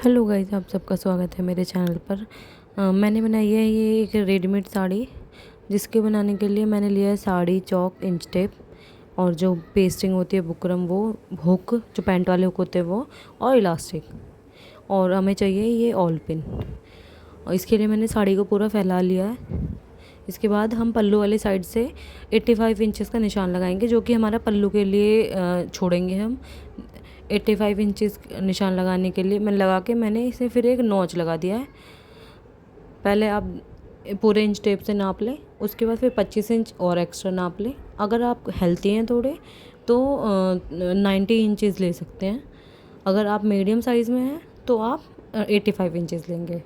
Hello guys, आप सबका स्वागत है मेरे चैनल पर। मैंने बनाई है ये एक रेडीमेड साड़ी, जिसके बनाने के लिए मैंने लिया है साड़ी, चौक, इंच टेप और जो पेस्टिंग होती है बुकरम, वो हुक, जो पैंट वाले हुक होते हैं वो, और इलास्टिक। और हमें चाहिए ये ऑल पिन। और इसके लिए मैंने साड़ी को पूरा फैला लिया है। इसके बाद हम पल्लू वाली साइड से 85 इंचेस का निशान लगाएंगे, जो कि हमारा पल्लू के लिए छोड़ेंगे हम। 85 इंचेस निशान लगाने के लिए मैंने इसे फिर एक नॉच लगा दिया है। पहले आप पूरे इंच टेप से नाप लें, उसके बाद फिर 25 इंच और एक्स्ट्रा नाप लें। अगर आप हेल्थी हैं थोड़े तो 90 इंचेस ले सकते हैं। अगर आप मीडियम साइज़ में हैं तो आप 85 इंचेस लेंगे।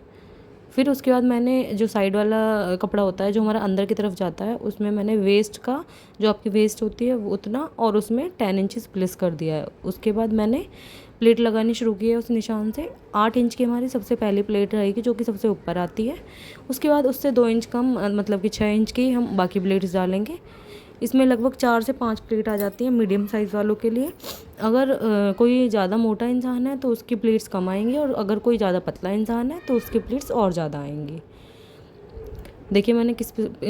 फिर उसके बाद मैंने जो साइड वाला कपड़ा होता है जो हमारा अंदर की तरफ जाता है, उसमें मैंने वेस्ट का, जो आपकी वेस्ट होती है वो उतना, और उसमें 10 इंचेस प्लेस कर दिया है। उसके बाद मैंने प्लेट लगानी शुरू की है उस निशान से। 8 इंच की हमारी सबसे पहली प्लेट रहेगी, जो कि सबसे ऊपर आती है। उसके बाद उससे 2 इंच कम, मतलब कि 6 इंच की हम बाकी प्लेट्स डालेंगे। इसमें लगभग 4 से 5 प्लेट आ जाती है मीडियम साइज़ वालों के लिए। अगर कोई ज़्यादा मोटा इंसान है तो उसकी प्लेट्स कम आएंगी, और अगर कोई ज़्यादा पतला इंसान है तो उसकी प्लेट्स और ज़्यादा आएंगी। देखिए मैंने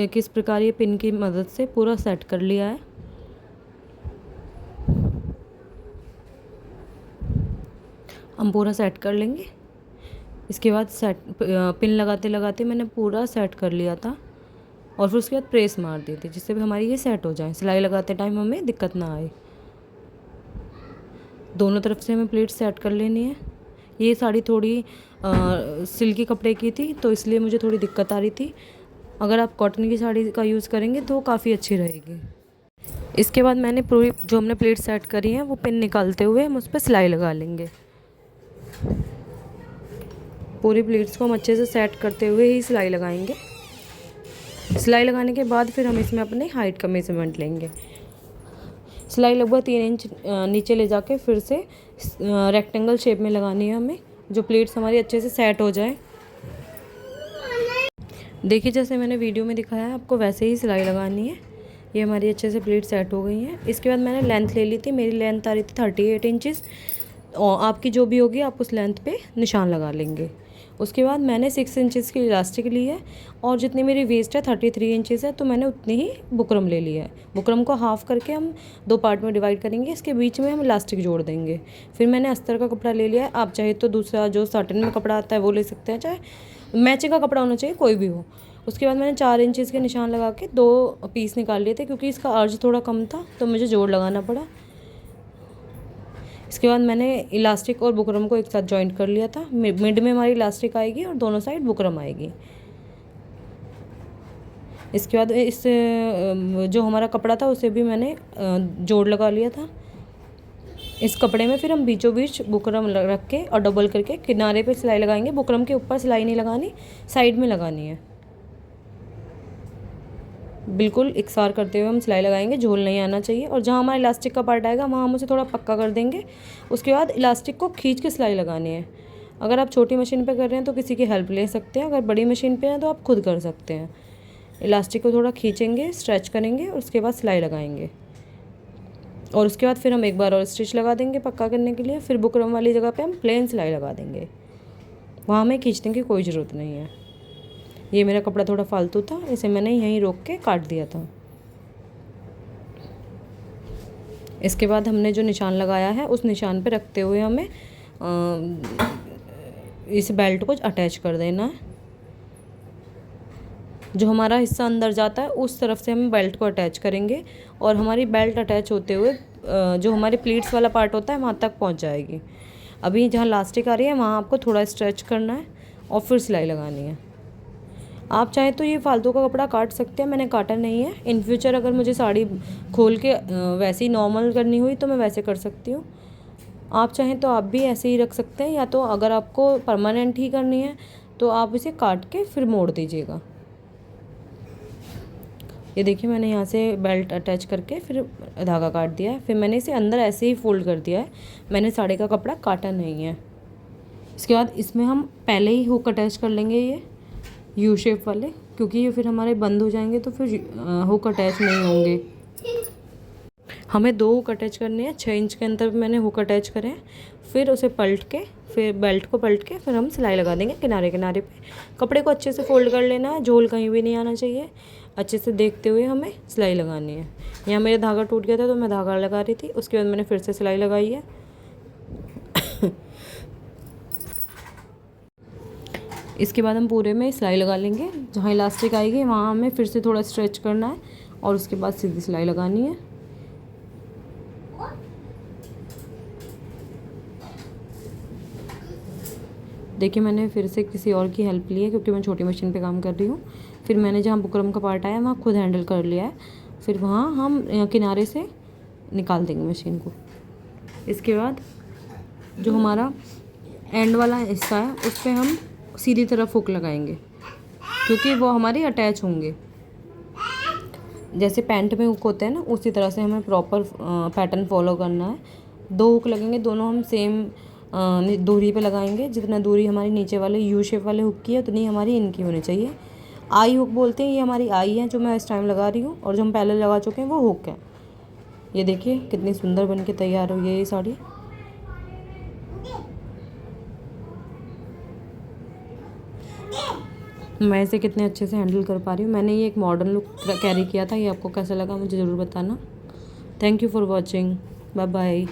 किस प्रकार ये पिन की मदद से पूरा सेट कर लिया है। हम पूरा सेट कर लेंगे। इसके बाद पिन लगाते लगाते मैंने पूरा सेट कर लिया था, और फिर उसके बाद प्रेस मार दी थी, जिससे भी हमारी ये सेट हो जाए, सिलाई लगाते टाइम हमें दिक्कत ना आए। दोनों तरफ से हमें प्लेट सेट कर लेनी है। ये साड़ी थोड़ी सिल्की कपड़े की थी, तो इसलिए मुझे थोड़ी दिक्कत आ रही थी। अगर आप कॉटन की साड़ी का यूज़ करेंगे तो काफ़ी अच्छी रहेगी। इसके बाद मैंने पूरी जो हमने प्लेट सेट करी है वो पिन निकालते हुए हम उस पर सिलाई लगा लेंगे। पूरी प्लेट्स को हम अच्छे से सेट करते हुए ही सिलाई लगाएंगे। सिलाई लगाने के बाद फिर हम इसमें अपने हाइट का मेजरमेंट लेंगे। सिलाई लगभग 3 इंच नीचे ले जाके फिर से रेक्टेंगल शेप में लगानी है हमें, जो प्लेट्स हमारी अच्छे से सेट हो जाए। देखिए जैसे मैंने वीडियो में दिखाया है, आपको वैसे ही सिलाई लगानी है। ये हमारी अच्छे से प्लेट सेट हो गई हैं। इसके बाद मैंने लेंथ ले ली थी, मेरी लेंथ आ रही थी 38 इंचज़, और आपकी जो भी होगी आप उस लेंथ पे निशान लगा लेंगे। उसके बाद मैंने 6 इंचज़ की इलास्टिक ली है, और जितनी मेरी वेस्ट है 33 इंचज़ है, तो मैंने उतनी ही बुकरम ले लिया है। बुकरम को हाफ़ करके हम 2 पार्ट में डिवाइड करेंगे, इसके बीच में हम इलास्टिक जोड़ देंगे। फिर मैंने अस्तर का कपड़ा ले लिया है। आप चाहे तो दूसरा जो साटन में कपड़ा आता है वो ले सकते हैं, चाहे मैचिंग का कपड़ा होना चाहिए, कोई भी हो। उसके बाद मैंने 4 इंचज़ के निशान लगा के 2 पीस निकाल लिए थे, क्योंकि इसका अर्ज थोड़ा कम था तो मुझे जोड़ लगाना पड़ा। इसके बाद मैंने इलास्टिक और बुकरम को एक साथ जॉइंट कर लिया था। मिड में हमारी इलास्टिक आएगी और दोनों साइड बुकरम आएगी। इसके बाद इस जो हमारा कपड़ा था उसे भी मैंने जोड़ लगा लिया था। इस कपड़े में फिर हम बीचों बीच बुकरम रख के और डबल करके किनारे पे सिलाई लगाएंगे। बुकरम के ऊपर सिलाई नहीं लगानी, साइड में लगानी है। बिल्कुल इकसार करते हुए हम सिलाई लगाएंगे, झोल नहीं आना चाहिए। और जहाँ हमारा इलास्टिक का पार्ट आएगा वहाँ हम उसे थोड़ा पक्का कर देंगे। उसके बाद इलास्टिक को खींच के सिलाई लगानी है। अगर आप छोटी मशीन पे कर रहे हैं तो किसी की हेल्प ले सकते हैं, अगर बड़ी मशीन पे हैं तो आप खुद कर सकते हैं। इलास्टिक को थोड़ा खींचेंगे, स्ट्रेच करेंगे, और उसके बाद सिलाई लगाएंगे। और उसके बाद फिर हम एक बार और स्टिच लगा देंगे पक्का करने के लिए। फिर बुकरम वाली जगह पे हम प्लेन सिलाई लगा देंगे, वहाँ हमें खींचने की कोई ज़रूरत नहीं है। ये मेरा कपड़ा थोड़ा फालतू था, इसे मैंने यहीं रोक के काट दिया था। इसके बाद हमने जो निशान लगाया है उस निशान पे रखते हुए हमें इस बेल्ट को अटैच कर देना है। जो हमारा हिस्सा अंदर जाता है उस तरफ से हम बेल्ट को अटैच करेंगे, और हमारी बेल्ट अटैच होते हुए जो हमारे प्लीट्स वाला पार्ट होता है वहाँ तक पहुँच जाएगी। अभी जहाँ लास्टिक आ रही है वहाँ आपको थोड़ा स्ट्रेच करना है और फिर सिलाई लगानी है। आप चाहें तो ये फालतू का कपड़ा काट सकते हैं, मैंने काटा नहीं है। इन फ्यूचर अगर मुझे साड़ी खोल के वैसे ही नॉर्मल करनी हुई तो मैं वैसे कर सकती हूँ। आप चाहें तो आप भी ऐसे ही रख सकते हैं, या तो अगर आपको परमानेंट ही करनी है तो आप इसे काट के फिर मोड़ दीजिएगा। ये देखिए मैंने यहाँ से बेल्ट अटैच करके फिर धागा काट दिया है। फिर मैंने इसे अंदर ऐसे ही फोल्ड कर दिया है, मैंने साड़ी का कपड़ा काटा नहीं है। इसके बाद इसमें हम पहले ही हुक अटैच कर लेंगे, ये यू शेप वाले, क्योंकि ये फिर हमारे बंद हो जाएंगे तो फिर हुक अटैच नहीं होंगे। हमें 2 हुक अटैच करने हैं। 6 इंच के अंदर मैंने हुक अटैच करें। फिर उसे पलट के, फिर बेल्ट को पलट के फिर हम सिलाई लगा देंगे किनारे किनारे पे। कपड़े को अच्छे से फोल्ड कर लेना है, झोल कहीं भी नहीं आना चाहिए। अच्छे से देखते हुए हमें सिलाई लगानी है। यहाँ मेरा धागा टूट गया था तो मैं धागा लगा रही थी, उसके बाद मैंने फिर से सिलाई लगाई है। इसके बाद हम पूरे में सिलाई लगा लेंगे। जहाँ इलास्टिक आएगी वहाँ हमें फिर से थोड़ा स्ट्रेच करना है और उसके बाद सीधी सिलाई लगानी है। देखिए मैंने फिर से किसी और की हेल्प ली है क्योंकि मैं छोटी मशीन पे काम कर रही हूँ। फिर मैंने जहाँ बुकरम का पार्ट आया वहाँ खुद हैंडल कर लिया है। फिर वहाँ हम किनारे से निकाल देंगे मशीन को। इसके बाद जो हमारा एंड वाला हिस्सा है उस पर हम सीधी तरफ हुक लगाएंगे क्योंकि वो हमारे अटैच होंगे। जैसे पैंट में हुक होते हैं ना, उसी तरह से हमें प्रॉपर पैटर्न फॉलो करना है। 2 हुक लगेंगे, दोनों हम सेम दूरी पे लगाएंगे। जितना दूरी हमारी नीचे वाले यू शेप वाले हुक की है उतनी हमारी इनकी होनी चाहिए। आई हुक बोलते हैं, ये हमारी आई है जो मैं इस टाइम लगा रही हूँ, और जो हम पहले लगा चुके हैं वो हुक है। ये देखिए कितनी सुंदर बन के तैयार हुई है ये साड़ी। मैं इसे कितने अच्छे से हैंडल कर पा रही हूँ। मैंने ये एक मॉडर्न लुक कैरी किया था। ये आपको कैसा लगा मुझे ज़रूर बताना। Thank you for watching. Bye bye.